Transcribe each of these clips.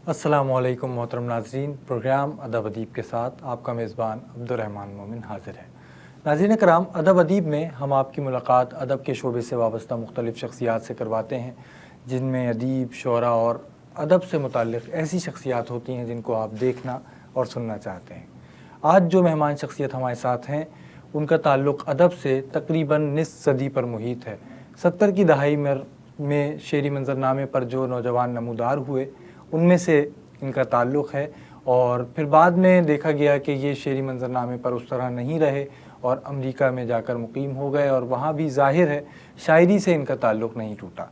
السلام علیکم محترم ناظرین، پروگرام ادب ادیب کے ساتھ آپ کا میزبان عبدالرحمن مومن حاضر ہے۔ ناظرین کرام، ادب ادیب میں ہم آپ کی ملاقات ادب کے شعبے سے وابستہ مختلف شخصیات سے کرواتے ہیں، جن میں ادیب، شعراء اور ادب سے متعلق ایسی شخصیات ہوتی ہیں جن کو آپ دیکھنا اور سننا چاہتے ہیں۔ آج جو مہمان شخصیت ہمارے ساتھ ہیں، ان کا تعلق ادب سے تقریباً نصف صدی پر محیط ہے۔ 70 کی دہائی میں شعری منظرنامے پر جو نوجوان نمودار ہوئے، ان میں سے ان کا تعلق ہے، اور پھر بعد میں دیکھا گیا کہ یہ شعری منظرنامے پر اس طرح نہیں رہے اور امریکہ میں جا کر مقیم ہو گئے، اور وہاں بھی ظاہر ہے شاعری سے ان کا تعلق نہیں ٹوٹا۔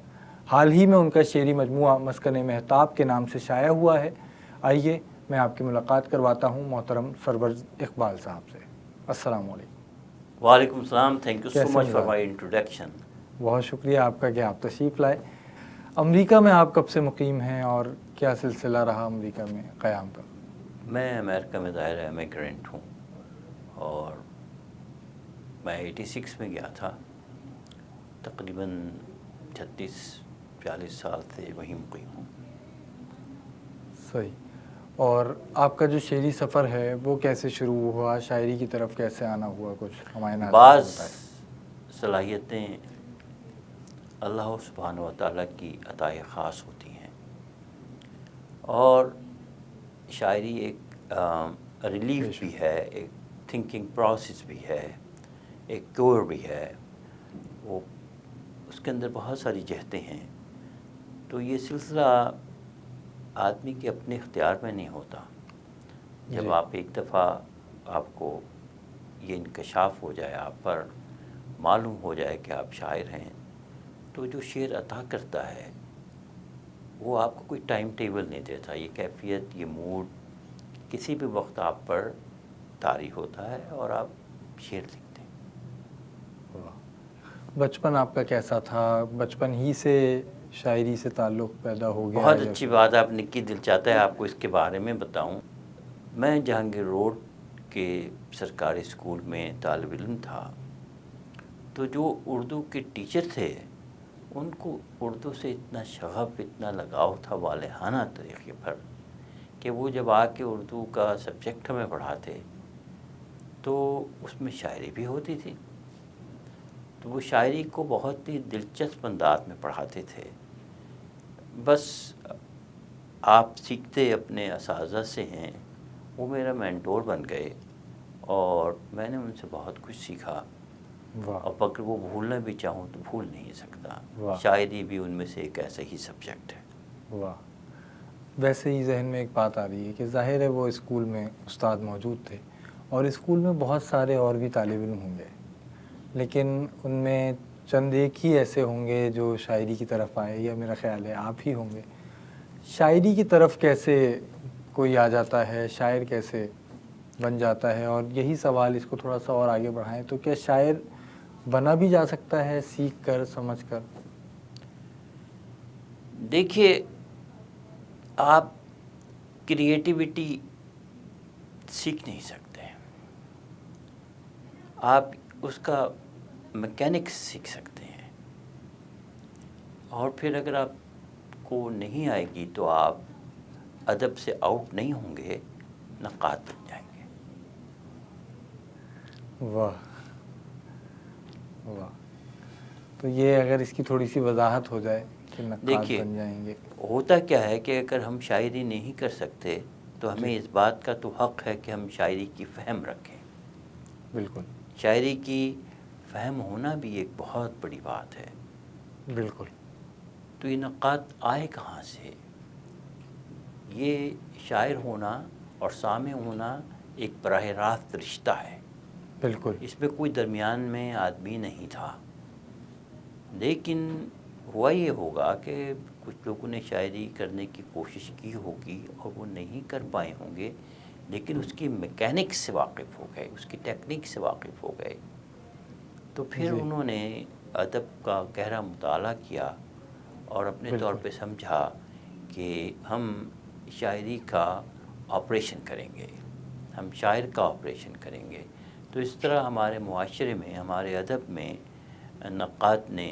حال ہی میں ان کا شعری مجموعہ مسکن مہتاب کے نام سے شائع ہوا ہے۔ آئیے میں آپ کی ملاقات کرواتا ہوں محترم سرورج اقبال صاحب سے۔ السلام علیکم۔ وعلیکم السلام، تھینک یو سو کیسے مچ فار مزاج؟ مائی انٹروڈکشن۔ بہت شکریہ آپ کا کہ آپ تشریف لائے۔ امریکہ میں آپ کب سے مقیم ہیں اور کیا سلسلہ رہا امریکہ میں قیام کا؟ میں امریکہ میں ظاہر ہے امیگرینٹ ہوں، اور میں 86 میں گیا تھا، تقریباً 36-40 سال سے وہیں مقیم ہوں۔ صحیح۔ اور آپ کا جو شعری سفر ہے وہ کیسے شروع ہوا؟ شاعری کی طرف کیسے آنا ہوا؟ کچھ ہمارے ناظرین کو بعض بتائیں۔ صلاحیتیں اللہ سبحانہ و تعالیٰ کی عطائے خاص ہوتی ہیں، اور شاعری ایک ریلیف بھی ہے، ایک تھنکنگ پروسیس بھی ہے، ایک کیور بھی ہے، وہ اس کے اندر بہت ساری جہتیں ہیں۔ تو یہ سلسلہ آدمی کے اپنے اختیار میں نہیں ہوتا۔ جب آپ ایک دفعہ آپ کو یہ انکشاف ہو جائے، آپ پر معلوم ہو جائے کہ آپ شاعر ہیں، تو جو شعر عطا کرتا ہے وہ آپ کو کوئی ٹائم ٹیبل نہیں دیتا۔ یہ کیفیت، یہ موڈ کسی بھی وقت آپ پر طاری ہوتا ہے اور آپ شعر لکھتے ہیں۔ بچپن آپ کا کیسا تھا؟ بچپن ہی سے شاعری سے تعلق پیدا ہو گیا بہت یا اچھی بات آپ نے کی، دل چاہتا ہے آپ کو اس کے بارے میں بتاؤں۔ میں جہانگیر روڈ کے سرکاری اسکول میں طالب علم تھا، تو جو اردو کے ٹیچر تھے ان کو اردو سے اتنا شغف، اتنا لگاؤ تھا والہانہ طریقے پر، کہ وہ جب آ کے اردو کا سبجیکٹ ہمیں پڑھاتے تو اس میں شاعری بھی ہوتی تھی، تو وہ شاعری کو بہت ہی دلچسپ انداز میں پڑھاتے تھے۔ بس آپ سیکھتے اپنے اساتذہ سے ہیں، وہ میرا مینٹور بن گئے اور میں نے ان سے بہت کچھ سیکھا، اور اگر وہ بھولنا بھی چاہوں تو بھول نہیں سکتا۔ شاعری بھی ان میں سے ایک ایسا ہی سبجیکٹ ہے۔ واہ! ویسے ہی ذہن میں ایک بات آ رہی ہے کہ ظاہر ہے وہ اسکول میں استاد موجود تھے، اور اسکول میں بہت سارے اور بھی طالب علم ہوں گے، لیکن ان میں چند ایک ہی ایسے ہوں گے جو شاعری کی طرف آئے، یا میرا خیال ہے آپ ہی ہوں گے۔ شاعری کی طرف کیسے کوئی آ جاتا ہے؟ شاعر کیسے بن جاتا ہے؟ اور یہی سوال، اس کو تھوڑا سا اور آگے بڑھائیں تو کیا شاعر بنا بھی جا سکتا ہے سیکھ کر، سمجھ کر؟ دیکھیے، آپ کریٹیوٹی سیکھ نہیں سکتے، آپ اس کا میکینکس سیکھ سکتے ہیں، اور پھر اگر آپ کو نہیں آئے گی تو آپ ادب سے آؤٹ نہیں ہوں گے، نقاد بن جائیں گے۔ واہ واہ! تو یہ اگر اس کی تھوڑی سی وضاحت ہو جائے کہ نقاد دیکھیے، بن جائیں گے۔ ہوتا کیا ہے کہ اگر ہم شاعری نہیں کر سکتے تو ہمیں اس بات کا تو حق ہے کہ ہم شاعری کی فہم رکھیں۔ بالکل شاعری کی فہم ہونا بھی ایک بہت بڑی بات ہے۔ بالکل۔ تو یہ نقاد آئے کہاں سے؟ یہ شاعر ہونا اور سامع ہونا ایک براہ راست رشتہ ہے، بالکل اس میں کوئی درمیان میں آدمی نہیں تھا۔ لیکن ہوا یہ ہوگا کہ کچھ لوگوں نے شاعری کرنے کی کوشش کی ہوگی اور وہ نہیں کر پائے ہوں گے، لیکن اس کی میکینکس سے واقف ہو گئے، اس کی ٹیکنیک سے واقف ہو گئے، تو پھر جی انہوں نے ادب کا گہرا مطالعہ کیا اور اپنے طور بالکل پہ سمجھا کہ ہم شاعری کا آپریشن کریں گے، ہم شاعر کا آپریشن کریں گے۔ تو اس طرح ہمارے معاشرے میں، ہمارے ادب میں نقاد نے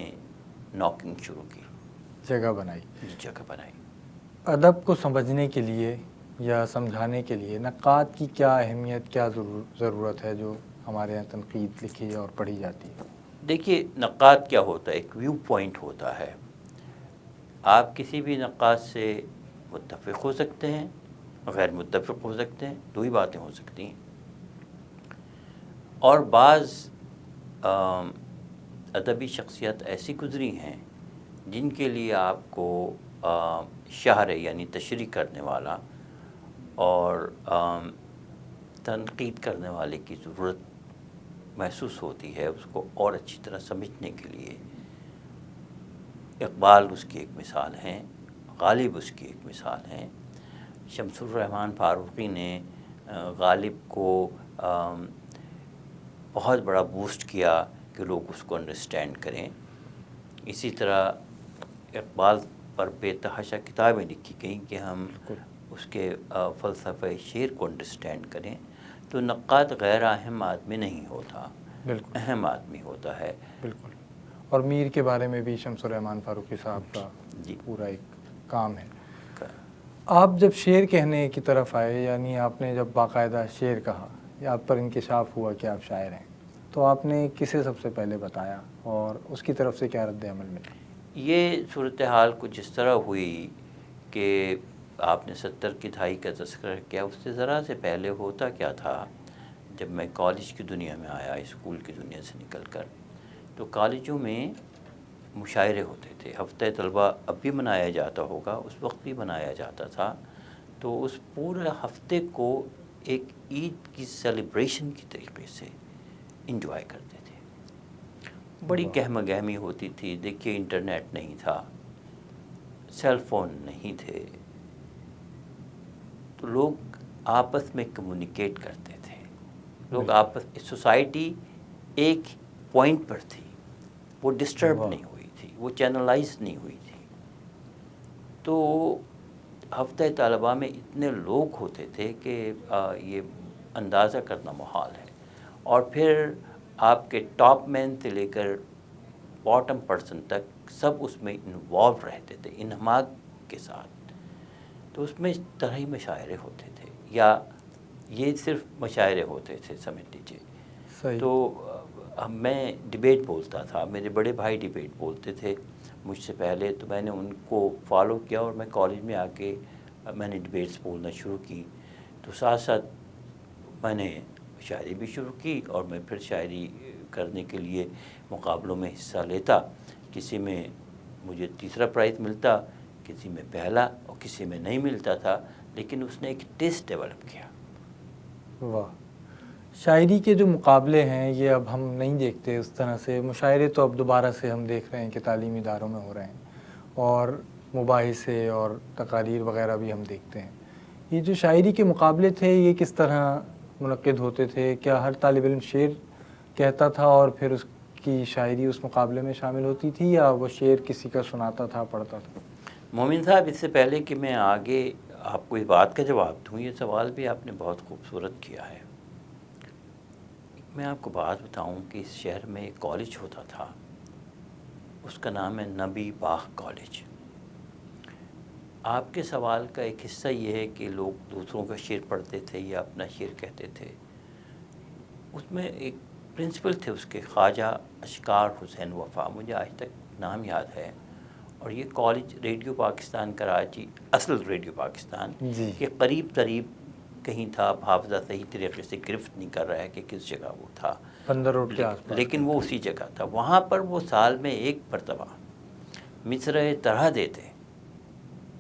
ناکنگ شروع کی، جگہ بنائی۔ جگہ بنائی۔ ادب کو سمجھنے کے لیے یا سمجھانے کے لیے نقاد کی کیا اہمیت، کیا ضرورت ہے جو ہمارے یہاں تنقید لکھی اور پڑھی جاتی ہے؟ دیکھیے، نقاد کیا ہوتا ہے؟ ایک ویو پوائنٹ ہوتا ہے. آپ کسی بھی نقاد سے متفق ہو سکتے ہیں، غیر متفق ہو سکتے ہیں، دو ہی باتیں ہو سکتی ہیں. اور بعض ادبی شخصیت ایسی گزری ہیں جن کے لیے آپ کو شہر یعنی تشریح کرنے والا اور تنقید کرنے والے کی ضرورت محسوس ہوتی ہے اس کو اور اچھی طرح سمجھنے کے لیے. اقبال اس کی ایک مثال ہیں، غالب اس کی ایک مثال ہیں. شمس الرحمن فاروقی نے غالب کو بہت بڑا بوسٹ کیا کہ لوگ اس کو انڈرسٹینڈ کریں. اسی طرح اقبال پر بے تحاشا کتابیں لکھی گئیں کہ ہم اس کے فلسفہ شعر کو انڈرسٹینڈ کریں. تو نقاد غیر اہم آدمی نہیں ہوتا، بالکل اہم آدمی ہوتا ہے. بالکل. اور میر کے بارے میں بھی شمس الرحمن فاروقی صاحب کا جی پورا ایک کام ہے. آپ جب شعر کہنے کی طرف آئے، یعنی آپ نے جب باقاعدہ شعر کہا یا آپ پر انکشاف ہوا کہ آپ شاعر ہیں، تو آپ نے کسے سب سے پہلے بتایا اور اس کی طرف سے کیا رد عمل ملا؟ یہ صورتحال کچھ اس طرح ہوئی کہ آپ نے 70 کی دہائی کا تذکرہ کیا، اس سے ذرا سے پہلے ہوتا کیا تھا. جب میں کالج کی دنیا میں آیا، اسکول کی دنیا سے نکل کر، تو کالجوں میں مشاعرے ہوتے تھے. ہفتہ طلبہ اب بھی منایا جاتا ہوگا، اس وقت بھی منایا جاتا تھا. تو اس پورے ہفتے کو ایک عید کی سیلیبریشن کی طریقے سے انجوائے کرتے تھے. بڑی گہما گہمی ہوتی تھی. دیکھیے، انٹرنیٹ نہیں تھا، سیل فون نہیں تھے، تو لوگ آپس میں کمیونیکیٹ کرتے تھے. لوگ سوسائٹی ایک پوائنٹ پر تھی، وہ ڈسٹرب نہیں ہوئی تھی، وہ چینلائز نہیں ہوئی تھی. تو ہفتہ طالبہ میں اتنے لوگ ہوتے تھے کہ یہ اندازہ کرنا محال ہے. اور پھر آپ کے ٹاپ مین سے لے کر باٹم پرسن تک سب اس میں انوالو رہتے تھے انہماک کے ساتھ. تو اس میں اس طرح ہی مشاعرے ہوتے تھے، یا یہ صرف مشاعرے ہوتے تھے سمجھ لیجیے. تو میں ڈبیٹ بولتا تھا، میرے بڑے بھائی ڈبیٹ بولتے تھے مجھ سے پہلے، تو میں نے ان کو فالو کیا اور میں کالج میں آ کے میں نے ڈبیٹس بولنا شروع کی. تو ساتھ ساتھ میں نے شاعری بھی شروع کی، اور میں پھر شاعری کرنے کے لیے مقابلوں میں حصہ لیتا. کسی میں مجھے تیسرا پرائز ملتا، کسی میں پہلا، اور کسی میں نہیں ملتا تھا. لیکن اس نے ایک ٹیسٹ ڈیولپ کیا. واہ. شاعری کے جو مقابلے ہیں یہ اب ہم نہیں دیکھتے اس طرح سے. مشاعرے تو اب دوبارہ سے ہم دیکھ رہے ہیں کہ تعلیمی اداروں میں ہو رہے ہیں، اور مباحثے اور تقاریر وغیرہ بھی ہم دیکھتے ہیں. یہ جو شاعری کے مقابلے تھے یہ کس طرح منعقد ہوتے تھے؟ کیا ہر طالب علم شعر کہتا تھا اور پھر اس کی شاعری اس مقابلے میں شامل ہوتی تھی، یا وہ شعر کسی کا سناتا تھا، پڑھتا تھا؟ مومن صاحب، اس سے پہلے کہ میں آگے آپ کو اس بات کا جواب دوں، یہ سوال بھی آپ نے بہت خوبصورت کیا ہے. میں آپ کو بات بتاؤں کہ اس شہر میں ایک کالج ہوتا تھا، اس کا نام ہے نبی باغ کالج. آپ کے سوال کا ایک حصہ یہ ہے کہ لوگ دوسروں کا شعر پڑھتے تھے یا اپنا شعر کہتے تھے. اس میں ایک پرنسپل تھے اس کے، خواجہ اشکار حسین وفا، مجھے آج تک نام یاد ہے. اور یہ کالج ریڈیو پاکستان کراچی، اصل ریڈیو پاکستان کے قریب تریب کہیں تھا. آپ حافظہ صحیح طریقے سے گرفت نہیں کر رہا ہے کہ کس جگہ وہ تھا، بندر روڈ کے آس پاس، لیکن وہ اسی جگہ تھا. وہاں پر وہ سال میں ایک مرتبہ مصرعِ طرح دیتے،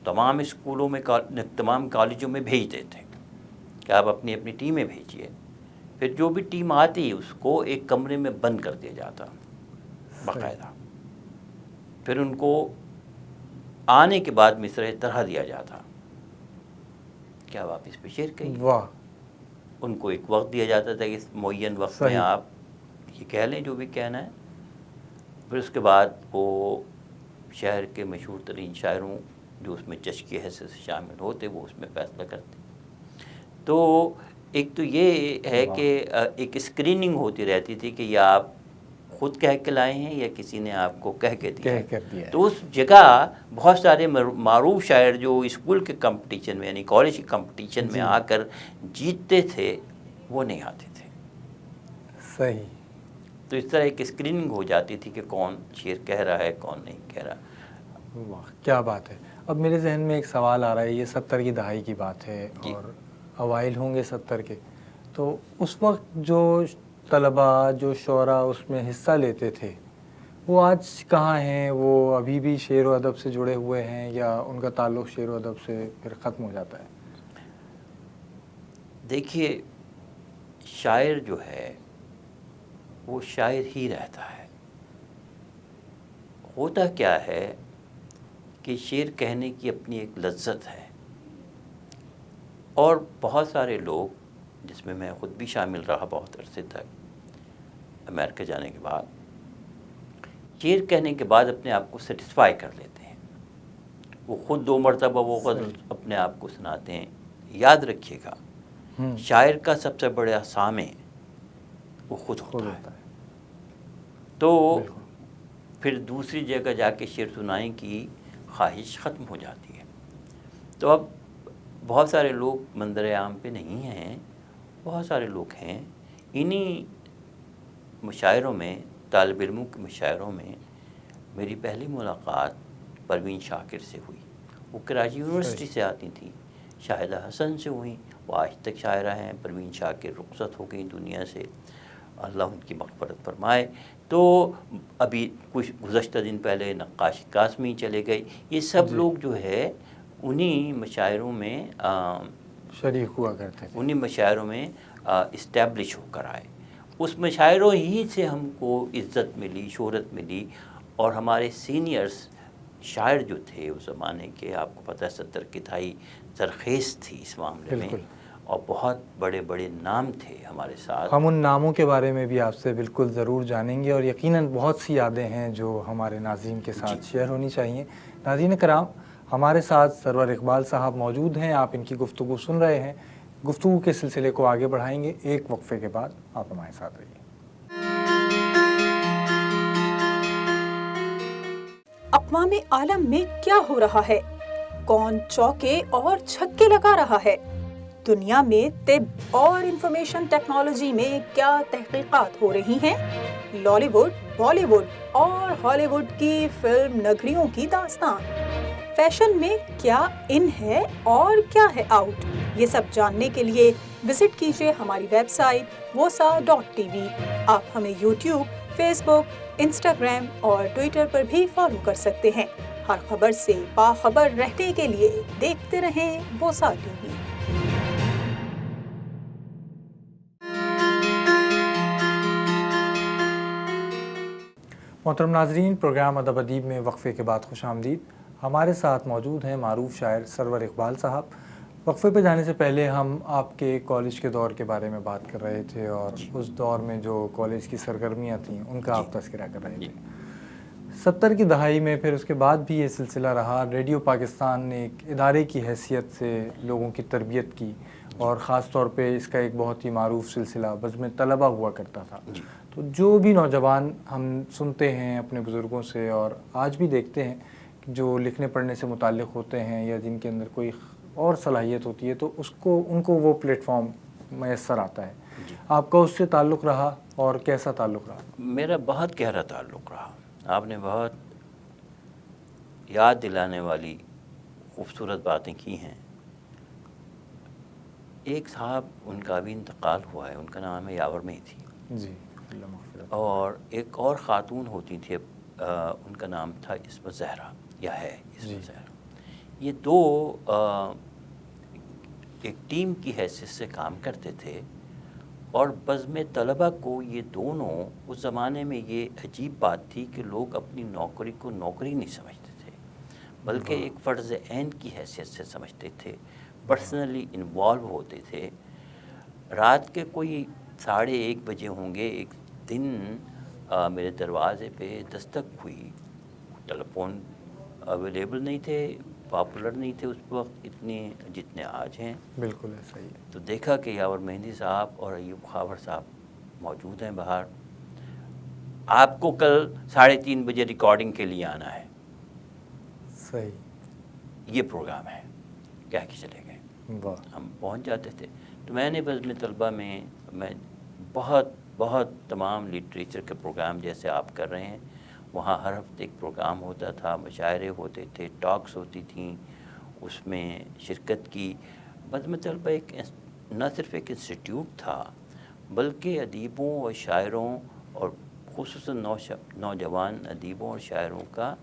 تمام اسکولوں میں، تمام کالجوں میں بھیج دیتے کہ آپ اپنی اپنی ٹیمیں بھیجیے. پھر جو بھی ٹیم آتی اس کو ایک کمرے میں بند کر دیا جاتا باقاعدہ. پھر ان کو آنے کے بعد مصرعِ طرح دیا جاتا کہ آپ اس پہ شعر کہیے. واہ. ان کو ایک وقت دیا جاتا تھا کہ اس معین وقت میں آپ یہ کہہ لیں جو بھی کہنا ہے. پھر اس کے بعد وہ شہر کے مشہور ترین شاعروں جو اس میں جج کی حیثیت سے شامل ہوتے وہ اس میں فیصلہ کرتے. تو ایک تو یہ ہے کہ ایک اسکریننگ ہوتی رہتی تھی کہ یہ آپ خود کہہ کے لائے ہیں یا کسی نے آپ کو کہہ کے دیا کہہ کر دیا ہے؟ تو اس جگہ بہت سارے معروف شاعر جو اسکول کے کمپٹیشن میں یعنی کالج کے کمپٹیشن میں آ کر جیتتے تھے وہ نہیں آتے تھے. صحیح. تو اس طرح ایک اسکریننگ ہو جاتی تھی کہ کون شعر کہہ رہا ہے کون نہیں کہہ رہا. واہ کیا بات ہے. اب میرے ذہن میں ایک سوال آ رہا ہے، یہ 70 کی دہائی کی بات ہے جی. اور اوائل ہوں گے 70 کے، تو اس وقت جو طلباء جو شعراء اس میں حصہ لیتے تھے وہ آج کہاں ہیں؟ وہ ابھی بھی شعر و ادب سے جڑے ہوئے ہیں یا ان کا تعلق شعر و ادب سے پھر ختم ہو جاتا ہے؟ دیکھیے شاعر جو ہے وہ شاعر ہی رہتا ہے. ہوتا کیا ہے کہ شعر کہنے کی اپنی ایک لذت ہے، اور بہت سارے لوگ جس میں خود بھی شامل رہا بہت عرصے تک امریکہ جانے کے بعد، شعر کہنے کے بعد اپنے آپ کو سیٹسفائی کر لیتے ہیں. وہ خود 2 مرتبہ وہ غزل اپنے آپ کو سناتے ہیں. یاد رکھیے گا شاعر کا سب سے بڑا سامع وہ خود ہوتا ہے. تو پھر دوسری جگہ جا کے شعر سنائیں کی خواہش ختم ہو جاتی ہے. تو اب بہت سارے لوگ منظر عام پہ نہیں ہیں، بہت سارے لوگ ہیں. انہی مشاعروں میں، طالب علموں کے مشاعروں میں میری پہلی ملاقات پروین شاکر سے ہوئی. وہ کراچی یونیورسٹی سے آتی تھیں. شاہدہ حسن سے ہوئیں، وہ آج تک شاعرہ ہیں. پروین شاکر رخصت ہو گئیں دنیا سے، اللہ ان کی مغفرت فرمائے. تو ابھی کچھ گزشتہ دن پہلے نقاش قاسمی چلے گئے. یہ سب لوگ جو ہے انہی مشاعروں میں شریک ہوا کرتے تھے، انہی مشاعروں میں اسٹیبلش ہو کر آئے. اس مشاعروں ہی سے ہم کو عزت ملی، شہرت ملی. اور ہمارے سینئرز شاعر جو تھے اس زمانے کے، آپ کو پتہ ہے 70 کی دہائی زرخیز تھی اس معاملے میں، اور بہت بڑے بڑے نام تھے ہمارے ساتھ. ہم ان ناموں کے بارے میں بھی آپ سے بالکل ضرور جانیں گے، اور یقیناً بہت سی یادیں ہیں جو ہمارے ناظرین کے ساتھ شیئر ہونی چاہیے. ناظرین کرام، ہمارے ساتھ سرور اقبال صاحب موجود ہیں. آپ ان کی گفتگو سن رہے ہیں. گفتگو کے سلسلے کو آگے بڑھائیں گے ایک وقفے کے بعد. آپ ہمارے ساتھ رہیے. اقوام عالم میں کیا ہو رہا ہے؟ کون چوکے اور چھکے لگا رہا ہے؟ دنیا میں طب اور انفارمیشن ٹیکنالوجی میں کیا تحقیقات ہو رہی ہیں؟ لالی ووڈ، بالی ووڈ اور ہالی ووڈ کی فلم نگریوں کی داستان. فیشن میں کیا ان ہے اور کیا ہے آؤٹ؟ یہ سب جاننے کے لیے وزٹ کیجیے ہماری ویب سائٹ wosa.tv. آپ ہمیں یوٹیوب، فیس بک، انسٹاگرام اور ٹویٹر پر بھی فالو کر سکتے ہیں. ہر خبر سے باخبر رہنے کے لیے دیکھتے رہیں WOSA TV. محترم ناظرین، پروگرام ادب ادیب میں وقفے کے بعد خوش آمدید. ہمارے ساتھ موجود ہیں معروف شاعر سرور اقبال صاحب. وقفے پہ جانے سے پہلے ہم آپ کے کالج کے دور کے بارے میں بات کر رہے تھے، اور اس دور میں جو کالج کی سرگرمیاں تھیں ان کا آپ تذکرہ کر رہے تھے. 70 کی دہائی میں پھر اس کے بعد بھی یہ سلسلہ رہا. ریڈیو پاکستان نے ایک ادارے کی حیثیت سے لوگوں کی تربیت کی، اور خاص طور پہ اس کا ایک بہت ہی معروف سلسلہ بزم طلبہ ہوا کرتا تھا. تو جو بھی نوجوان ہم سنتے ہیں اپنے بزرگوں سے اور آج بھی دیکھتے ہیں جو لکھنے پڑھنے سے متعلق ہوتے ہیں یا جن کے اندر کوئی اور صلاحیت ہوتی ہے، تو ان کو وہ پلیٹ فارم میسر آتا ہے. آپ کا اس سے تعلق رہا اور کیسا تعلق رہا؟ میرا بہت گہرا تعلق رہا. آپ نے بہت یاد دلانے والی خوبصورت باتیں کی ہیں. ایک صاحب ان کا بھی انتقال ہوا ہے، ان کا نام ہے یاور میتھی. جی، اللہ مغفرت. اور ایک اور خاتون ہوتی تھی، ان کا نام تھا عصمت زہرا، یا ہے عصمت زہرا. یہ دو ایک ٹیم کی حیثیت سے کام کرتے تھے، اور بزم طلبہ کو یہ دونوں، اس زمانے میں یہ عجیب بات تھی کہ لوگ اپنی نوکری کو نوکری نہیں سمجھتے تھے بلکہ ایک فرض عین کی حیثیت سے سمجھتے تھے. پرسنلی انوالو ہوتے تھے. رات کے کوئی 1:30 بجے ہوں گے، ایک دن میرے دروازے پہ دستک ہوئی. ٹیلی فون اویلیبل نہیں تھے، پاپولر نہیں تھے اس وقت اتنے جتنے آج ہیں. بالکل ایسا ہی ہے. تو دیکھا کہ یاور مہندی صاحب اور ایوب خاور صاحب موجود ہیں باہر. آپ کو کل 3:30 بجے ریکارڈنگ کے لیے آنا ہے، صحیح، یہ پروگرام ہے، کہہ کے چلے گئے، واہ، ہم پہنچ جاتے تھے۔ تو میں نے بزم طلبہ میں بہت تمام لٹریچر کے پروگرام جیسے آپ کر رہے ہیں، وہاں ہر ہفتے ایک پروگرام ہوتا تھا، مشاعرے ہوتے تھے، ٹاکس ہوتی تھیں، اس میں شرکت کی۔ بزم طلبہ نہ صرف ایک انسٹیٹیوٹ تھا بلکہ ادیبوں اور شاعروں اور خصوصاً نوجوان ادیبوں اور شاعروں کا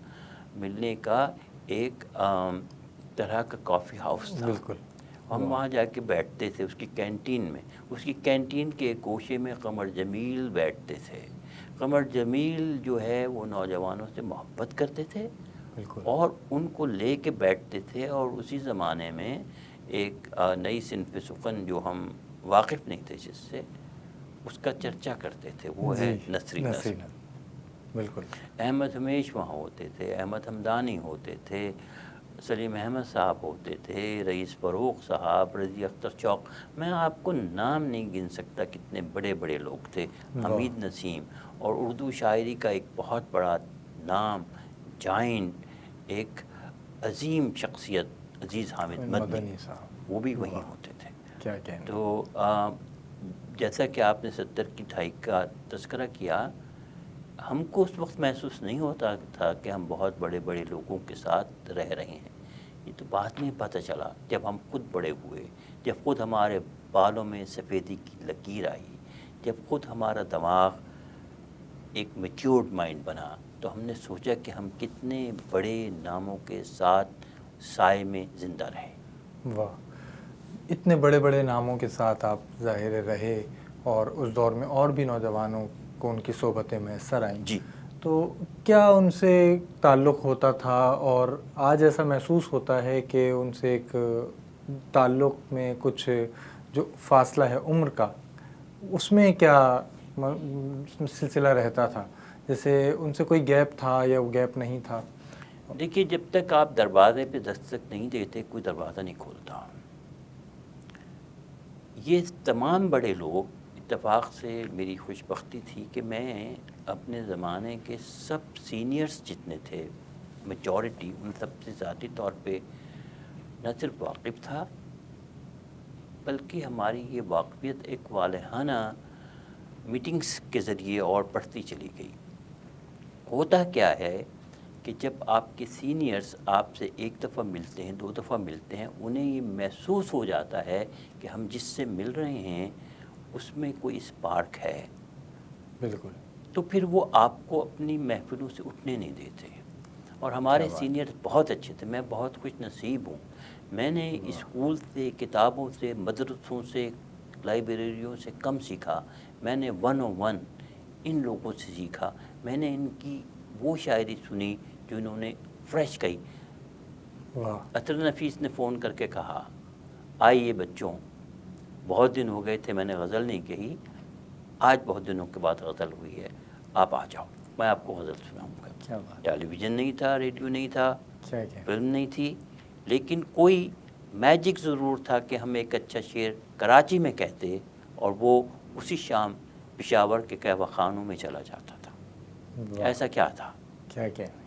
ملنے کا ایک طرح کا کافی ہاؤس تھا۔ بالکل، ہم وہاں جا کے بیٹھتے تھے اس کی کینٹین میں، اس کی کینٹین کے ایک گوشے میں قمر جمیل بیٹھتے تھے۔ قمر جمیل جو ہے وہ نوجوانوں سے محبت کرتے تھے بالکل، اور ان کو لے کے بیٹھتے تھے، اور اسی زمانے میں ایک نئی صنف سخن جو ہم واقف نہیں تھے جس سے، اس کا چرچا کرتے تھے، وہ ہے نثری نثر۔ بالکل، احمد ہمیش وہاں ہوتے تھے، احمد ہمدانی ہوتے تھے، سلیم احمد صاحب ہوتے تھے، رئیس فروغ صاحب، رضی اختر چوق، میں آپ کو نام نہیں گن سکتا کتنے بڑے بڑے لوگ تھے، حمید نسیم، اور اردو شاعری کا ایک بہت بڑا نام، جائنٹ، ایک عظیم شخصیت عزیز حامد مدنی صاحب، وہ بھی وہیں ہوتے تھے۔ کیا کہنا۔ تو جیسا کہ آپ نے 70 کی دہائی کا تذکرہ کیا، ہم کو اس وقت محسوس نہیں ہوتا تھا کہ ہم بہت بڑے بڑے لوگوں کے ساتھ رہ رہے ہیں، یہ تو بعد میں پتہ چلا جب ہم خود بڑے ہوئے، جب خود ہمارے بالوں میں سفیدی کی لکیر آئی، جب خود ہمارا دماغ ایک میچیورڈ مائنڈ بنا، تو ہم نے سوچا کہ ہم کتنے بڑے ناموں کے ساتھ سائے میں زندہ رہے۔ واہ، اتنے بڑے بڑے ناموں کے ساتھ آپ ظاہر رہے، اور اس دور میں اور بھی نوجوانوں کو ان کی صحبتیں میسر آئیں، جی، تو کیا ان سے تعلق ہوتا تھا؟ اور آج ایسا محسوس ہوتا ہے کہ ان سے ایک تعلق میں کچھ جو فاصلہ ہے عمر کا، اس میں کیا سلسلہ رہتا تھا؟ جیسے ان سے کوئی گیپ تھا یا وہ گیپ نہیں تھا؟ دیکھیے، جب تک آپ دروازے پہ دستک نہیں دیتے کوئی دروازہ نہیں کھولتا۔ یہ تمام بڑے لوگ، اتفاق سے میری خوش بختی تھی کہ میں اپنے زمانے کے سب سینئرز جتنے تھے، میجورٹی، ان سب سے ذاتی طور پہ نہ صرف واقف تھا بلکہ ہماری یہ واقفیت ایک والہانہ میٹنگز کے ذریعے اور بڑھتی چلی گئی۔ ہوتا کیا ہے کہ جب آپ کے سینئرز آپ سے ایک دفعہ ملتے ہیں، 2 دفعہ ملتے ہیں، انہیں یہ محسوس ہو جاتا ہے کہ ہم جس سے مل رہے ہیں اس میں کوئی اسپارک ہے، بالکل، تو پھر وہ آپ کو اپنی محفلوں سے اٹھنے نہیں دیتے۔ اور ہمارے سینئرز بہت اچھے تھے، میں بہت خوش نصیب ہوں، میں نے اسکول سے، کتابوں سے، مدرسوں سے، لائبریریوں سے کم سیکھا، میں نے 101 ان لوگوں سے سیکھا، میں نے ان کی وہ شاعری سنی جو انہوں نے فریش کہی۔ عطر نفیس نے فون کر کے کہا، آئیے بچوں، بہت دن ہو گئے تھے میں نے غزل نہیں کہی، آج بہت دنوں کے بعد غزل ہوئی ہے، آپ آ جاؤ، میں آپ کو غزل سناؤں گا۔ ٹیلی ویژن نہیں تھا، ریڈیو نہیں تھا، فلم نہیں تھی، لیکن کوئی میجک ضرور تھا کہ ہم ایک اچھا شعر کراچی میں کہتے اور وہ اسی شام پشاور کے قہوہ خانوں میں چلا جاتا تھا۔ ایسا کیا تھا؟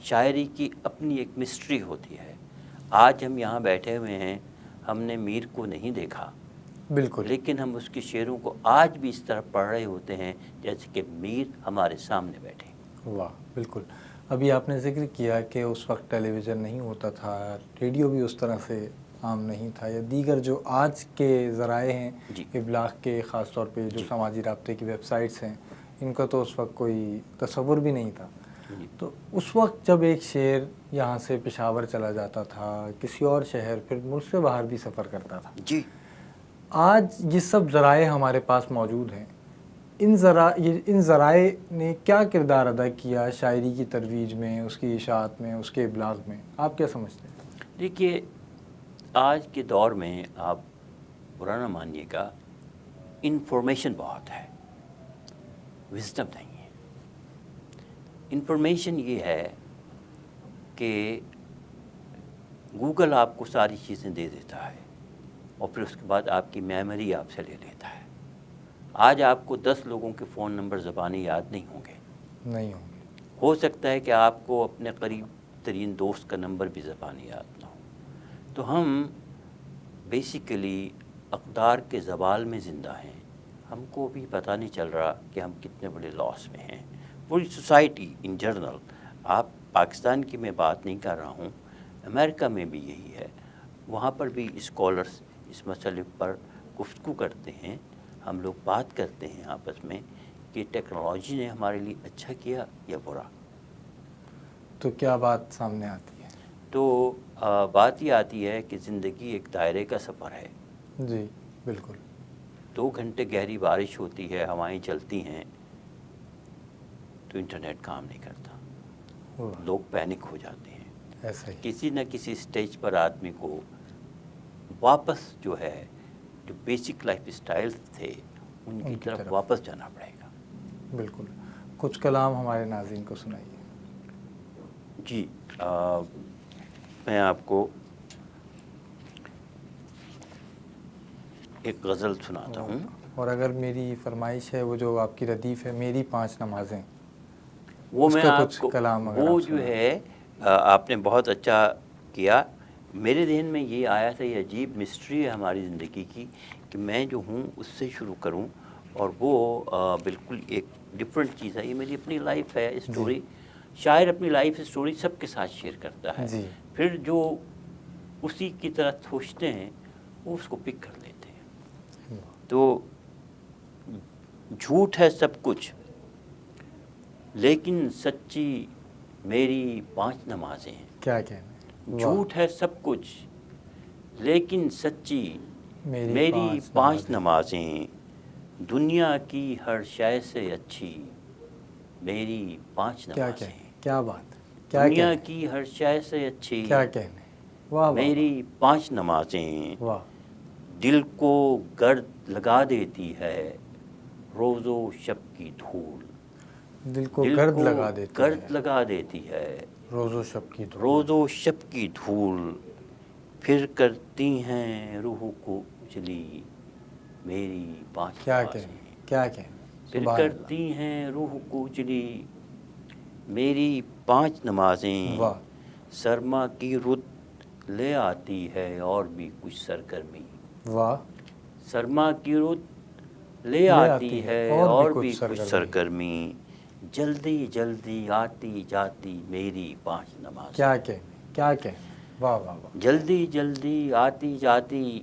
شاعری کی اپنی ایک مسٹری ہوتی ہے۔ آج ہم یہاں بیٹھے ہوئے ہیں، ہم نے میر کو نہیں دیکھا، بالکل، لیکن ہم اس کے شعروں کو آج بھی اس طرح پڑھ رہے ہوتے ہیں جیسے کہ میر ہمارے سامنے بیٹھے۔ واہ، بالکل۔ ابھی آپ نے ذکر کیا کہ اس وقت ٹیلی ویژن نہیں ہوتا تھا، ریڈیو بھی اس طرح سے عام نہیں تھا، یا دیگر جو آج کے ذرائع ہیں ابلاغ کے، خاص طور پہ جو سماجی رابطے کی ویب سائٹس ہیں، ان کا تو اس وقت کوئی تصور بھی نہیں تھا۔ تو اس وقت جب ایک شعر یہاں سے پشاور چلا جاتا تھا، کسی اور شہر، پھر ملک سے باہر بھی سفر کرتا تھا، جی، آج یہ سب ذرائع ہمارے پاس موجود ہیں، ان ذرائع نے کیا کردار ادا کیا شاعری کی ترویج میں، اس کی اشاعت میں، اس کے ابلاغ میں؟ آپ کیا سمجھتے ہیں؟ دیکھیے، آج کے دور میں آپ برا نہ مانیے گا، انفارمیشن بہت ہے، وزڈم نہیں ہے۔ انفارمیشن یہ ہے کہ گوگل آپ کو ساری چیزیں دے دیتا ہے اور پھر اس کے بعد آپ کی میموری آپ سے لے لیتا ہے۔ آج آپ کو 10 لوگوں کے فون نمبر زبانی یاد نہیں ہوں گے، نہیں ہوں گے. ہو سکتا ہے کہ آپ کو اپنے قریب ترین دوست کا نمبر بھی زبانی یاد نہ ہو. تو ہم بیسیکلی اقدار کے زوال میں زندہ ہیں. ہم کو بھی پتہ نہیں چل رہا کہ ہم کتنے بڑے لاس میں ہیں. پوری سوسائٹی ان جنرل، آپ پاکستان کی میں بات نہیں کر رہا ہوں، امریکہ میں بھی یہی ہے. وہاں پر بھی اسکالرس اس مسئلے پر گفتگو کرتے ہیں. ہم لوگ بات کرتے ہیں آپس میں کہ ٹیکنالوجی نے ہمارے لیے اچھا کیا یا برا. تو کیا بات سامنے آتی ہے؟ تو بات یہ آتی ہے کہ زندگی ایک دائرے کا سفر ہے. جی بالکل. 2 گھنٹے گہری بارش ہوتی ہے، ہوائیں چلتی ہیں تو انٹرنیٹ کام نہیں کرتا، لوگ پینک ہو جاتے ہیں. ایسا ہی. کسی نہ کسی سٹیج پر آدمی کو واپس جو ہے جو بیسک لائف اسٹائلز تھے ان کی طرف واپس جانا پڑے گا. بالکل. کچھ کلام ہمارے ناظرین کو سنائیے. جی میں آپ کو ایک غزل سناتا ہوں. اور اگر میری فرمائش ہے وہ جو آپ کی ردیف ہے میری 5 نمازیں، وہ اس میں کا آپ کچھ کو کلام اگر وہ آپ جو سنائیں. ہے آپ نے بہت اچھا کیا. میرے ذہن میں یہ آیا تھا، یہ عجیب مسٹری ہے ہماری زندگی کی کہ میں جو ہوں اس سے شروع کروں، اور وہ بالکل ایک ڈفرینٹ چیز ہے. یہ میری اپنی لائف ہے اسٹوری. شاعر اپنی لائف اسٹوری سب کے ساتھ شیئر کرتا ہے. جی. پھر جو اسی کی طرح سوچتے ہیں وہ اس کو پک کر لیتے ہیں. تو جھوٹ ہے سب کچھ لیکن سچی میری 5 نمازیں ہیں. کیا کہنا ہے. جھوٹ ہے سب کچھ لیکن سچی میری 5 نمازیں. دنیا کی ہر شے سے اچھی میری 5 نمازیں. کیا بات. دنیا کی ہر شے سے اچھی کیا کہنے. واہ میری 5 نمازیں. واہ. دل کو گرد لگا دیتی ہے روز و شب کی دھول. دل کو گرد لگا دیتی ہے روز و شب کی دھول. روز و شب کی دھول. پھر کرتی ہیں روح کو اجلی میری 5 نمازیں. کیا کہنے. پھر کرتی ہیں روح کو اجلی میری 5 نمازیں. واہ. سرما کی رت لے آتی ہے اور بھی کچھ سرگرمی. واہ. سرما کی رت لے آتی ہے اور بھی کچھ سرگرمی. جلدی جلدی آتی جاتی میری 5 نمازیں. کیا کہنے. واہ واہ واہ. جلدی جلدی آتی جاتی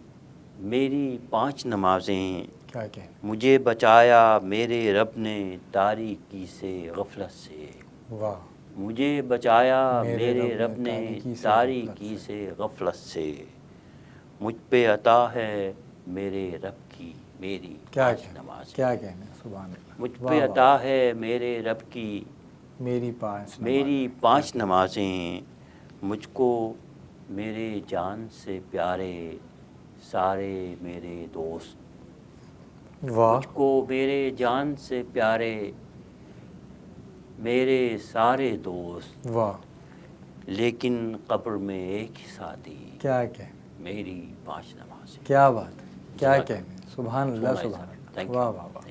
میری 5 نمازیں. کیا کہنے. مجھے بچایا میرے رب نے تاریکی سے غفلت سے. واہ. مجھے بچایا میرے رب نے تاریکی سے غفلت سے. مجھ پہ عطا ہے میرے رب کی میری 5 نمازیں. کیا کہنے. سبحان اللہ. مجھ پہ عطا ہے میرے رب کی میری 5 نمازیں. مجھ کو میرے جان سے پیارے سارے میرے دوست. واہ. مجھ کو میرے جان سے پیارے میرے سارے دوست. واہ. لیکن قبر میں ایک ہی ساتھی. کیا کہنے. میری 5 نمازیں. کیا بات. کیا کہنے. سبحان اللہ. سبحان اللہ. واہ واہ واہ.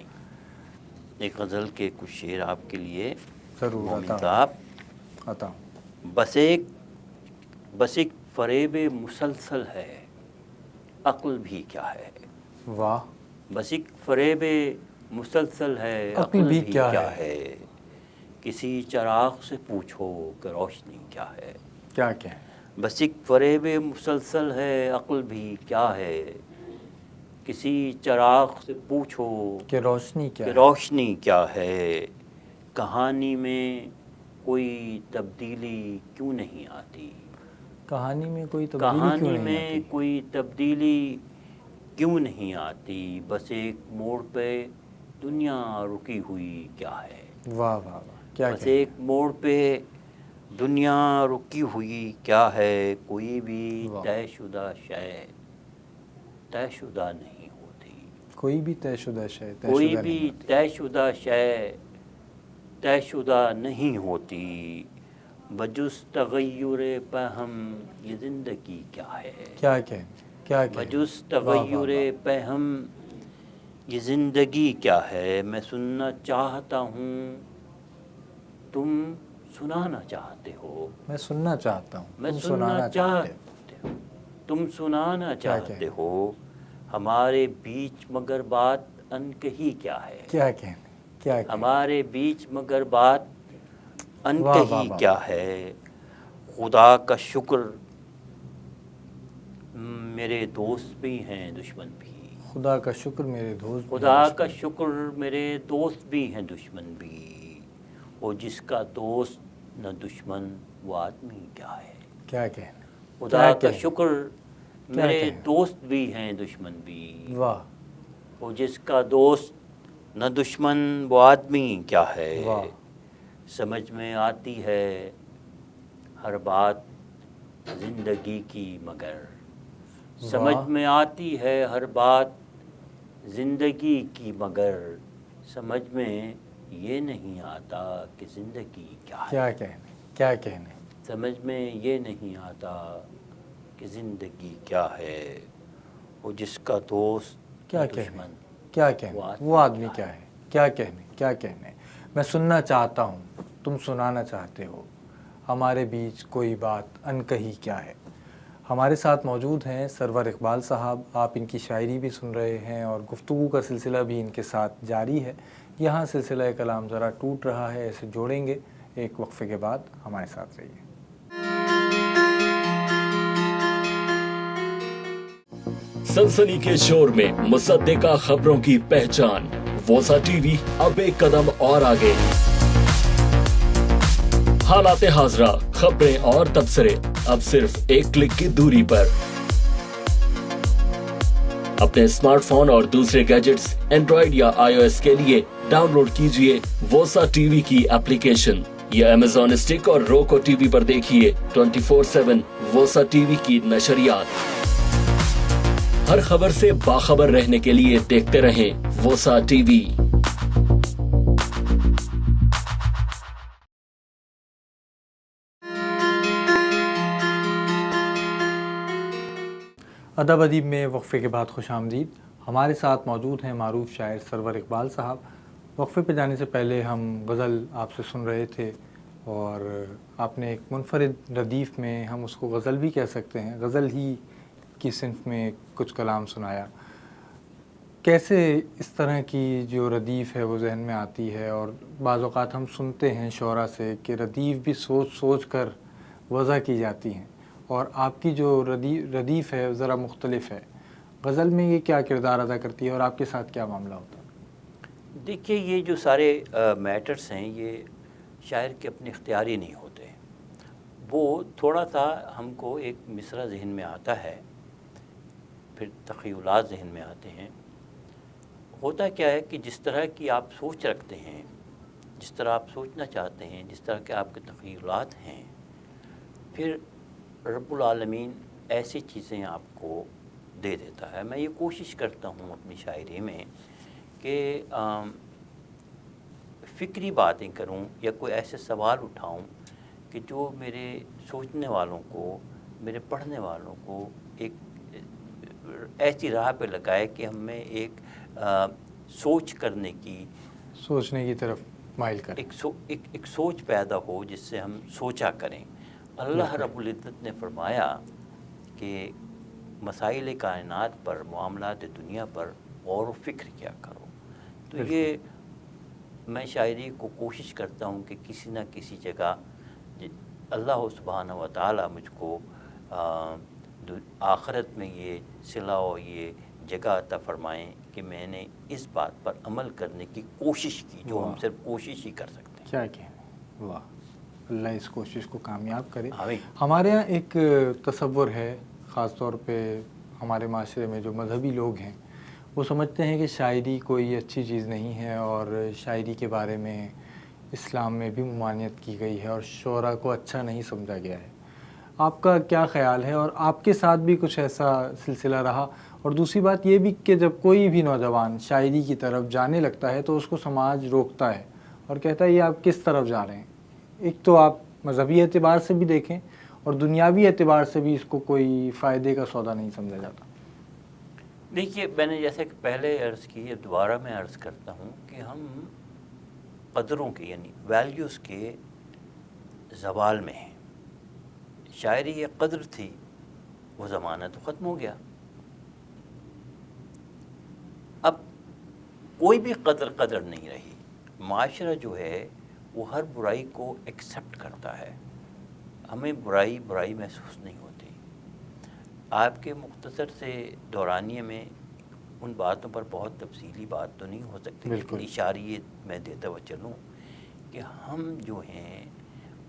ایک غزل کے کچھ شعر آپ کے لیے. ضرور. مومن صاحب عطا ہوں. بس ایک فریب مسلسل ہے عقل بھی کیا ہے. واہ. بس ایک فریب مسلسل ہے عقل بھی کیا ہے. کسی چراغ سے پوچھو کہ روشنی کیا ہے. کیا کہیں. بس ایک فریب مسلسل ہے عقل بھی کیا ہے. کسی چراغ سے پوچھو کہ روشنی کیا ہے. کہانی میں کوئی تبدیلی کیوں نہیں آتی. کہانی میں کوئی تبدیلی کیوں نہیں آتی. بس ایک موڑ پہ دنیا رکی ہوئی کیا ہے. واہ واہ واہ. بس ایک موڑ پہ دنیا رکی ہوئی کیا ہے. کوئی بھی طے شدہ شے طے شدہ نہیں ہوتی. کوئی بھی طے شدہ شے طے شدہ نہیں ہوتی. بجز تغیر پہم یہ زندگی کیا ہے. کیا کہیں. بجز تغیر پہم یہ زندگی کیا ہے. میں سننا چاہتا ہوں تم سنانا چاہتے ہو. میں سننا چاہتا ہوں. میں تم سننا چاہتے ہو. تم سنانا چاہتے ہو. ہمارے بیچ مگر بات ان کہی کیا ہے. کیا کہنے, کیا کہنے. ہمارے بیچ مگر بات ان واہ کہی واہ واہ. کیا ہے. خدا کا شکر میرے دوست بھی ہیں دشمن بھی. خدا کا شکر میرے دوست بھی خدا ہیں کا دشمن. شکر میرے دوست بھی ہیں دشمن بھی. وہ جس کا دوست نہ دشمن وہ آدمی کیا ہے. کیا کہنے. خدا کا کہنے. شکر کیا میرے کہنے. دوست بھی ہیں دشمن بھی. واہ. وہ جس کا دوست نہ دشمن وہ آدمی کیا ہے. واہ. سمجھ میں آتی ہے ہر بات زندگی کی مگر. سمجھ میں آتی ہے ہر بات زندگی کی مگر. سمجھ میں یہ نہیں آتا کہ زندگی کیا ہے. کیا کہنے. کیا کہنے. سمجھ میں یہ نہیں آتا کہ زندگی کیا ہے. وہ جس کا دوست کیا نہ کہنے. دشمن کیا کہنے. وہ آدمی کیا ہے. کیا کہنے. کیا کہنے. میں سننا چاہتا ہوں تم سنانا چاہتے ہو. ہمارے بیچ کوئی بات ان کہی کیا ہے. ہمارے ساتھ موجود ہیں سرور اقبال صاحب. آپ ان کی شاعری بھی سن رہے ہیں اور گفتگو کا سلسلہ بھی ان کے ساتھ جاری ہے. یہاں سلسلہ کلام ذرا ٹوٹ رہا ہے, ایسے جوڑیں گے. ایک وقفے کے بعد ہمارے ساتھ رہیے. سنسنی کے شور میں مصدقہ خبروں کی پہچان. ووسا ٹی وی اب ایک قدم اور آگے. حالات حاضرہ, خبریں اور تبصرے اب صرف ایک کلک کی دوری پر. اپنے اسمارٹ فون اور دوسرے گیجٹس اینڈرائیڈ یا آئی او ایس کے لیے ڈاؤن لوڈ کیجئے ووسا ٹی وی کی اپلیکیشن, یا امیزون اسٹک اور روکو ٹی وی پر دیکھیے 24/7 ووسا ٹی وی کی نشریات. ہر خبر سے باخبر رہنے کے لیے دیکھتے رہیں ووسا ٹی وی. ادب ادیب میں وقفے کے بعد خوش آمدید. ہمارے ساتھ موجود ہیں معروف شاعر سرور اقبال صاحب. وقفے پہ جانے سے پہلے ہم غزل آپ سے سن رہے تھے اور آپ نے ایک منفرد ردیف میں, ہم اس کو غزل بھی کہہ سکتے ہیں, غزل ہی کی صنف میں کچھ کلام سنایا. کیسے اس طرح کی جو ردیف ہے وہ ذہن میں آتی ہے؟ اور بعض اوقات ہم سنتے ہیں شعراء سے کہ ردیف بھی سوچ سوچ کر وضع کی جاتی ہیں, اور آپ کی جو ردیف ہے ذرا مختلف ہے. غزل میں یہ کیا کردار ادا کرتی ہے اور آپ کے ساتھ کیا معاملہ ہوتا ہے؟ دیکھیے, یہ جو سارے میٹرز ہیں یہ شاعر کے اپنے اختیاری نہیں ہوتے. وہ تھوڑا سا ہم کو ایک مصرع ذہن میں آتا ہے, پھر تخیلات ذہن میں آتے ہیں. ہوتا کیا ہے کہ جس طرح کی آپ سوچ رکھتے ہیں, جس طرح آپ سوچنا چاہتے ہیں, جس طرح کے آپ کے تخیلات ہیں, پھر رب العالمین ایسی چیزیں آپ کو دے دیتا ہے. میں یہ کوشش کرتا ہوں اپنی شاعری میں کہ فکری باتیں کروں یا کوئی ایسے سوال اٹھاؤں کہ جو میرے سوچنے والوں کو, میرے پڑھنے والوں کو ایک ایسی راہ پہ لگائے کہ ہم میں ایک سوچ کرنے کی, سوچنے کی طرف مائل کریں, ایک سوچ پیدا ہو جس سے ہم سوچا کریں. اللہ رب العزت نے فرمایا کہ مسائل کائنات پر, معاملات دنیا پر غور و فکر کیا کرو. تو یہ میں شاعری کو کوشش کرتا ہوں کہ کسی نہ کسی جگہ اللہ سبحانہ و تعالی مجھ کو آخرت میں یہ صلہ و یہ جگہ عطا فرمائیں کہ میں نے اس بات پر عمل کرنے کی کوشش کی, جو ہم صرف کوشش ہی کر سکتے ہیں. کیا کہنے. واہ, اللہ اس کوشش کو کامیاب کرے. آمین. ہمارے ہاں ایک تصور ہے, خاص طور پہ ہمارے معاشرے میں جو مذہبی لوگ ہیں وہ سمجھتے ہیں کہ شاعری کوئی اچھی چیز نہیں ہے, اور شاعری کے بارے میں اسلام میں بھی ممانعت کی گئی ہے اور شعراء کو اچھا نہیں سمجھا گیا ہے. آپ کا کیا خیال ہے, اور آپ کے ساتھ بھی کچھ ایسا سلسلہ رہا؟ اور دوسری بات یہ بھی کہ جب کوئی بھی نوجوان شاعری کی طرف جانے لگتا ہے تو اس کو سماج روکتا ہے اور کہتا ہے یہ آپ کس طرف جا رہے ہیں. ایک تو آپ مذہبی اعتبار سے بھی دیکھیں اور دنیاوی اعتبار سے بھی اس کو کوئی فائدے کا سودا نہیں سمجھا جاتا. دیکھیے, میں نے جیسے کہ پہلے عرض کی, دوبارہ میں عرض کرتا ہوں کہ ہم قدروں کے یعنی ویلیوز کے زوال میں ہیں. شاعری یہ قدر تھی، وہ زمانہ تو ختم ہو گیا. اب کوئی بھی قدر نہیں رہی. معاشرہ جو ہے وہ ہر برائی کو ایکسیپٹ کرتا ہے. ہمیں برائی محسوس نہیں ہوتی. آپ کے مختصر سے دورانیے میں ان باتوں پر بہت تفصیلی بات تو نہیں ہو سکتی، لیکن اشاریت میں دیتا ہوا چلوں کہ ہم جو ہیں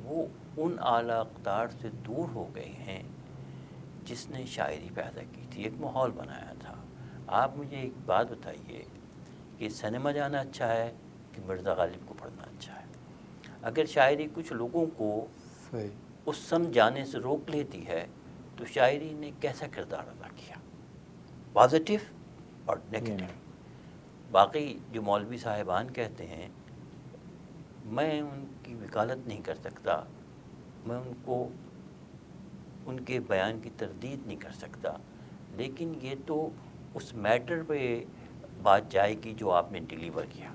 وہ ان اعلیٰ اقدار سے دور ہو گئے ہیں جس نے شاعری پیدا کی تھی، ایک ماحول بنایا تھا. آپ مجھے ایک بات بتائیے کہ سنیما جانا اچھا ہے کہ مرزا غالب کو پڑھنا اچھا ہے؟ اگر شاعری کچھ لوگوں کو اس سمجھ جانے سے روک لیتی ہے تو شاعری نے کیسا کردار ادا کیا، پازیٹیو اور نیگیٹو؟ باقی جو مولوی صاحبان کہتے ہیں میں ان کی وکالت نہیں کر سکتا، میں ان کے بیان کی تردید نہیں کر سکتا، لیکن یہ تو اس میٹر پہ بات جائے گی جو آپ نے ڈیلیور کیا.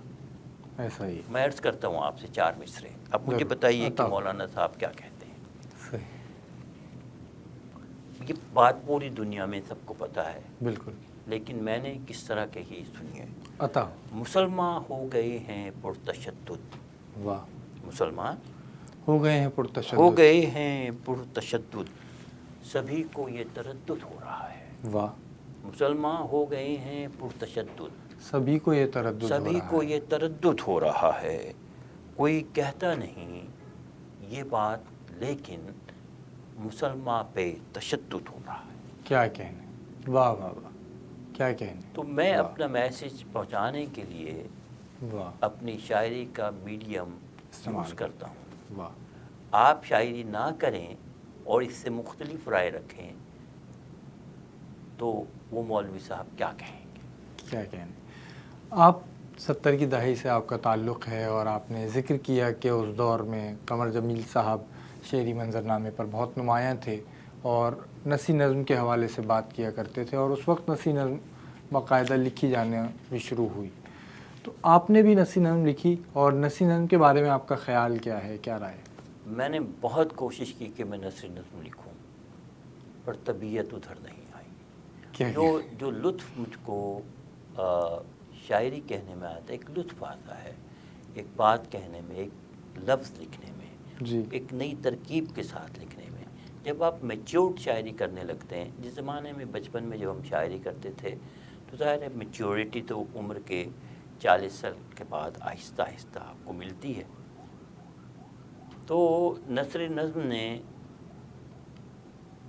ایسا ہی میں عرض کرتا ہوں آپ سے 4 مصرے. اب مجھے بتائیے کہ مولانا صاحب کیا کہتے ہیں. صحیح. یہ بات پوری دنیا میں سب کو پتہ ہے، بالکل، لیکن میں نے کس طرح کہی سنیے. عطا مسلمان ہو گئے ہیں پرتشدد. واہ. مسلمان ہو گئے ہیں پرتشدد. ہو گئے ہیں پرتشدد، سبھی کو یہ تردد ہو رہا ہے. واہ. مسلمان ہو گئے ہیں پرتشدد، سبھی کو یہ تردد ہو سبھی رہا کو ہے. یہ تردد ہو رہا ہے. کوئی کہتا نہیں یہ بات، لیکن مسلمان پہ تشدد ہو رہا ہے. کیا کہنے. واہ واہ واہ، کیا کہنے. تو میں اپنا میسج پہنچانے کے لیے واہ. اپنی شاعری کا میڈیم استعمال یوز کرتا ہوں. واہ. آپ شاعری نہ کریں اور اس سے مختلف رائے رکھیں تو وہ مولوی صاحب کیا کہیں گے. کیا کہنے. آپ 70 کی دہائی سے آپ کا تعلق ہے اور آپ نے ذکر کیا کہ اس دور میں قمر جمیل صاحب شعری منظرنامے پر بہت نمایاں تھے اور نثری نظم کے حوالے سے بات کیا کرتے تھے، اور اس وقت نثری نظم باقاعدہ لکھی جانا بھی شروع ہوئی. تو آپ نے بھی نثری نظم لکھی، اور نثری نظم کے بارے میں آپ کا خیال کیا ہے، کیا رائے؟ میں نے بہت کوشش کی کہ میں نثری نظم لکھوں، پر طبیعت ادھر نہیں آئی. کیا جو لطف مجھ کو شاعری کہنے میں آتا ہے، ایک لطف آتا ہے ایک بات کہنے میں، ایک لفظ لکھنے میں، جی. ایک نئی ترکیب کے ساتھ لکھنے میں. جب آپ میچورڈ شاعری کرنے لگتے ہیں، جس زمانے میں بچپن میں جب ہم شاعری کرتے تھے تو ظاہر ہے میچورٹی تو عمر کے 40 سال کے بعد آہستہ آہستہ آپ کو ملتی ہے. تو نثر نظم نے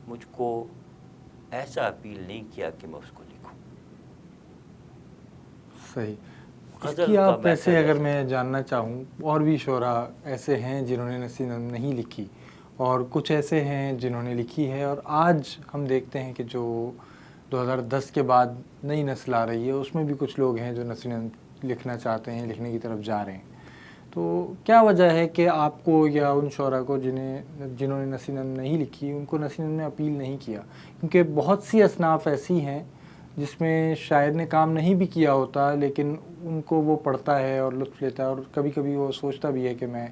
مجھ کو ایسا اپیل نہیں کیا کہ میں اس کو لکھوں. صحیح. اس غزل کی کا آپ ایسے میسج اگر میں جاننا چاہوں، اور بھی شعراء ایسے ہیں جنہوں نے نثری نظم نہیں لکھی، اور کچھ ایسے ہیں جنہوں نے لکھی ہے، اور آج ہم دیکھتے ہیں کہ جو 2010 کے بعد نئی نسل آ رہی ہے اس میں بھی کچھ لوگ ہیں جو نثری نظم لکھنا چاہتے ہیں، لکھنے کی طرف جا رہے ہیں. تو کیا وجہ ہے کہ آپ کو یا ان شعراء کو جنہوں نے نثری نظم نہیں لکھی ان کو نثری نظم نے اپیل نہیں کیا؟ کیونکہ بہت سی اصناف ایسی ہیں جس میں شاعر نے کام نہیں بھی کیا ہوتا، لیکن ان کو وہ پڑھتا ہے اور لطف لیتا ہے، اور کبھی کبھی وہ سوچتا بھی ہے کہ میں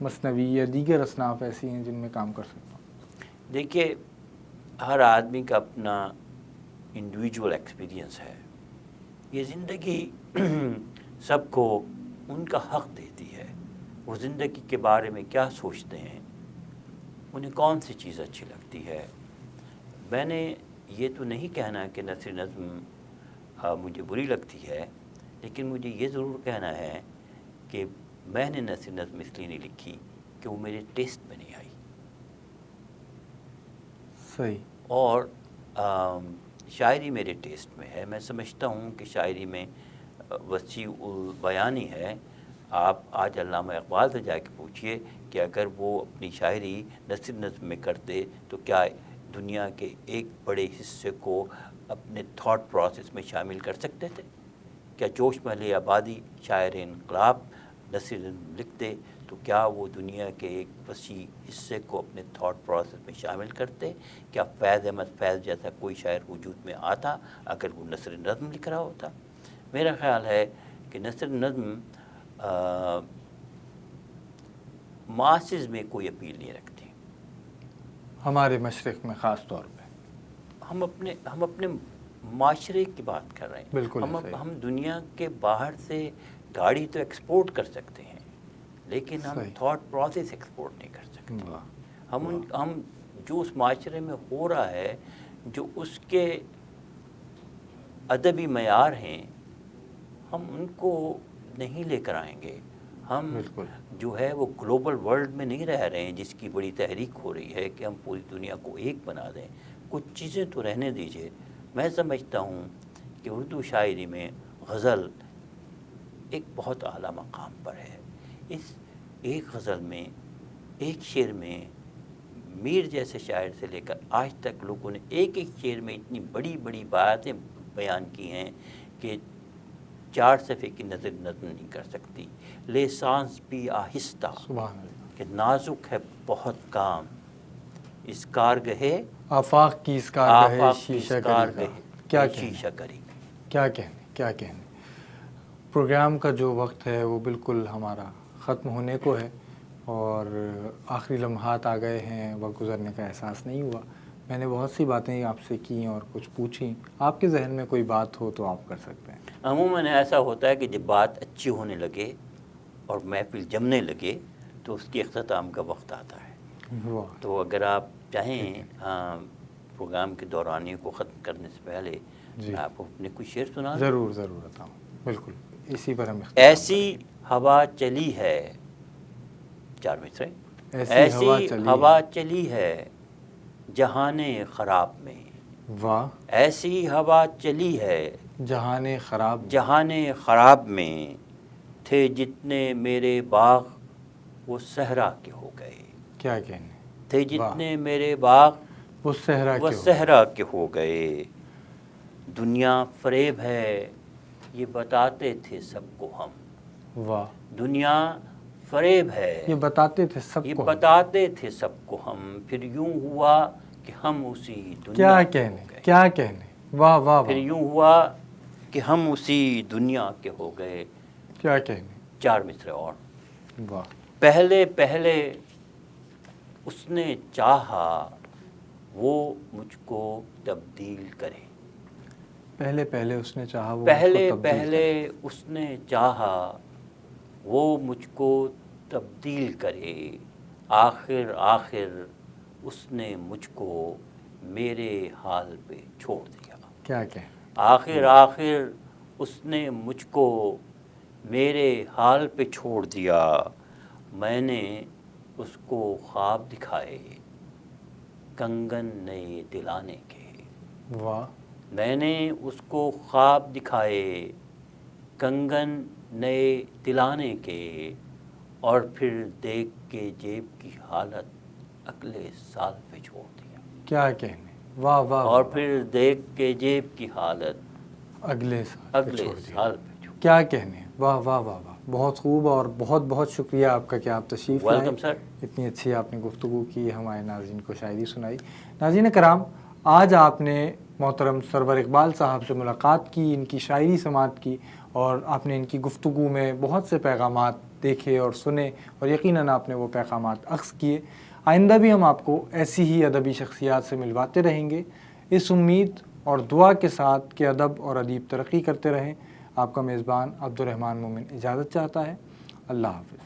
مثنوی یا دیگر اصناف ایسی ہیں جن میں کام کر سکتا ہوں. دیکھیے، ہر آدمی کا اپنا انڈیویجول ایکسپیرینس ہے. یہ زندگی سب کو ان کا حق دیتی ہے، وہ زندگی کے بارے میں کیا سوچتے ہیں، انہیں کون سی چیز اچھی لگتی ہے. میں نے یہ تو نہیں کہنا کہ نثری نظم مجھے بری لگتی ہے، لیکن مجھے یہ ضرور کہنا ہے کہ میں نے نثری نظم اس لیے نہیں لکھی کہ وہ میرے ٹیسٹ میں نہیں آئی. صحیح. اور شاعری میرے ٹیسٹ میں ہے. میں سمجھتا ہوں کہ شاعری میں وسیع البیانی ہے. آپ آج علامہ اقبال سے جا کے پوچھئے کہ اگر وہ اپنی شاعری نثری نظم میں کرتے تو کیا دنیا کے ایک بڑے حصے کو اپنے تھاٹ پروسیس میں شامل کر سکتے تھے؟ کیا جوش محل آبادی شاعر انقلاب نثری نظم لکھتے تو کیا وہ دنیا کے ایک وسیع حصے کو اپنے تھاٹ پروسیس میں شامل کرتے؟ کیا فیض احمد فیض جیسا کوئی شاعر وجود میں آتا اگر وہ نثری نظم لکھ رہا ہوتا؟ میرا خیال ہے کہ نثری نظم ماسز میں کوئی اپیل نہیں رکھتی. ہمارے مشرق میں خاص طور پہ ہم اپنے معاشرے کی بات کر رہے ہیں. بالکل ہم دنیا کے باہر سے گاڑی تو ایکسپورٹ کر سکتے ہیں لیکن ہم تھاٹ پروسیس ایکسپورٹ نہیں کر سکتے. ہم جو اس معاشرے میں ہو رہا ہے، جو اس کے ادبی معیار ہیں، ہم ان کو نہیں لے کر آئیں گے. ہم جو ہے وہ گلوبل ورلڈ میں نہیں رہ رہے ہیں جس کی بڑی تحریک ہو رہی ہے کہ ہم پوری دنیا کو ایک بنا دیں. کچھ چیزیں تو رہنے دیجئے. میں سمجھتا ہوں کہ اردو شاعری میں غزل ایک بہت اعلیٰ مقام پر ہے. اس ایک غزل میں، ایک شعر میں میر جیسے شاعر سے لے کر آج تک لوگوں نے ایک ایک شعر میں اتنی بڑی بڑی باتیں بیان کی ہیں کہ 4 صفحے کی نظر نظم نہیں کر سکتی. لے سانس بھی آہستہ کہ نازک ہے بہت کام، اس کارگہے آفاق کی اس کارگہے شیشہ کری. کیا کہنے. پروگرام کا جو وقت ہے وہ بالکل ہمارا ختم ہونے کو ہے اور آخری لمحات آ گئے ہیں. وقت گزرنے کا احساس نہیں ہوا. میں نے بہت سی باتیں آپ سے کی اور کچھ پوچھی. آپ کے ذہن میں کوئی بات ہو تو آپ کر سکتے ہیں. عموماً ایسا ہوتا ہے کہ جب بات اچھی ہونے لگے اور محفل جمنے لگے تو اس کے اختتام کا وقت آتا ہے. تو اگر آپ چاہیں پروگرام کے دورانیے کو ختم کرنے سے پہلے میں آپ کو اپنے کچھ شعر سنا. ضرور بتاؤں. بالکل اسی پر ہم ایسی ہوا چلی ہے، 4 مصرے. ایسی ہوا چلی ہے جہان خراب میں. واہ. ایسی ہوا چلی ہے جہان خراب میں، تھے جتنے میرے باغ وہ صحرا کے ہو گئے. کیا کہنے. تھے جتنے میرے باغ وہ صحرا کے ہو گئے. دنیا فریب ہے یہ بتاتے تھے سب کو ہم. واہ. دنیا فریب ہے یہ بتاتے تھے سب کو ہم. پھر یوں ہوا کہ ہم اسی دنیا کیا کہنے. واہ واہ. پھر یوں ہوا کہ ہم اسی دنیا کے ہو گئے. کیا کہنے. 4 مصرے اور. واہ. پہلے اس نے چاہا وہ مجھ کو تبدیل کرے. پہلے اس نے چاہا اس نے چاہا وہ مجھ کو تبدیل کرے. آخر اس نے مجھ کو میرے حال پہ چھوڑ دیا. کیا آخر اس نے مجھ کو میرے حال پہ چھوڑ دیا. میں نے اس کو خواب دکھائے کنگن نئے دلانے کے. واہ. میں نے اس کو خواب دکھائے کنگن نئے دلانے کے، اور پھر دیکھ کے جیب کی حالت اگلے سال پہ چھوڑ دیا. کیا کہنے. واہ واہ. اور پھر دیکھ کے جیب کی حالت اگلے سال پہ. کیا کہنے. واہ واہ واہ واہ. بہت خوب اور بہت بہت شکریہ آپ کا کہ آپ تشریف لائے. Welcome sir. اتنی اچھی آپ نے گفتگو کی، ہمارے ناظرین کو شاعری سنائی. ناظرین کرام، آج آپ نے محترم سرور اقبال صاحب سے ملاقات کی، ان کی شاعری سماعت کی اور آپ نے ان کی گفتگو میں بہت سے پیغامات دیکھے اور سنے اور یقیناً آپ نے وہ پیغامات اخذ کیے. آئندہ بھی ہم آپ کو ایسی ہی ادبی شخصیات سے ملواتے رہیں گے، اس امید اور دعا کے ساتھ کہ ادب اور ادیب ترقی کرتے رہیں. آپ کا میزبان عبد الرحمن مومن اجازت چاہتا ہے. اللہ حافظ.